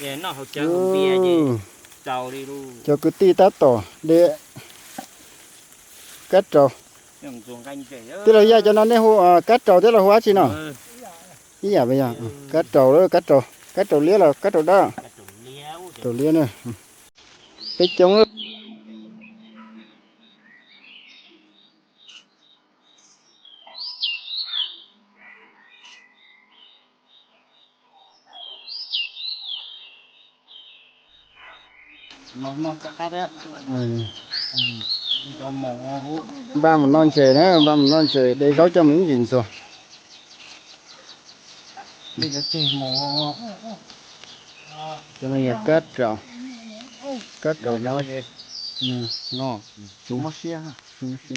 Vậy nó học chơi không bia gì. Trầu đi luôn. Cho cứ ti tát tổ để cắt trầu. Dùng chuồng canh chảy đó. Thế là giờ cho nó nên cắt trầu thế là hóa chi nào? Ý à bây giờ cắt trầu đó cắt trầu lía là cắt trầu đó. Trầu lía này. Cái trống đó. Nó cắt đấy. Cho mỏ hút. Ba một non chè đó, ba một non chè để gói cho mình nhìn rồi. Bây giờ chỉ mỏ. Cho nên là cắt trầu nó gì? Nó chúng nó xia ha, chúng nó xia.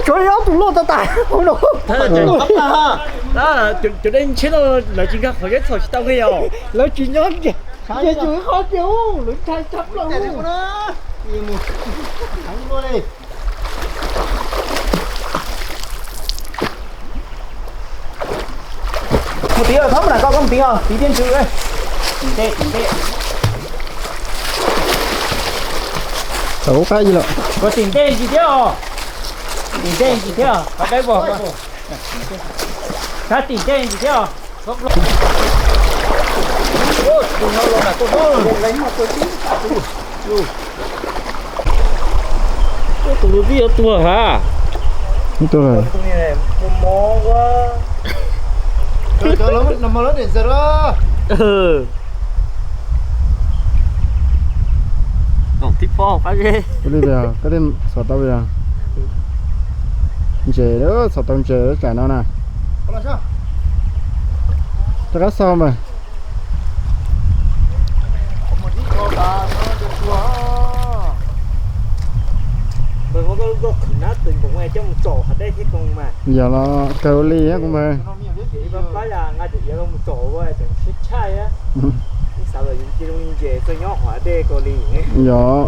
trời ơi, tụi nó ta tài không đâu. Thế là chuyện cấp ta ha. Đó là chuyện đến chế nó là chuyện khác khỏi cái thôi tao nghe rồi. Nói chuyện nhớ kìa. Giờ chửi khó chịu, lưỡi trai sắp luôn. Thắng luôn đi. Một tí rồi thấm là con có một tí rồi, tí tiên trừ đây. Tê. Xấu cái gì lọ? Có tiền tê gì thế à? Tiền tê gì thế à? Có cái bò. Có tiền tê gì thế à? Gốc luôn. Ôi, tụi nó luôn là tụi nó lấy mà tôi chín. Tụi nó đi ở tua hả? Tôi rồi. Tụi này mò quá. Trời lớn nằm lớn đến giờ đó. Còn tiếp phó phải ghê. Cái đi về, cái đêm sọt tao về. Chè đó, sọt tao chè đó cả nó nè. Cho cá sao mà. Bởi có cái khử nát tình của ngoài trong một chỗ ở đây thế còn mà. Giờ nó cầu ly á cũng mà. Thì bác là ngay từ giờ một chỗ vậy chẳng xích chai á. Sao là những cái đông về tôi nhỏ hóa đây có lì. Giờ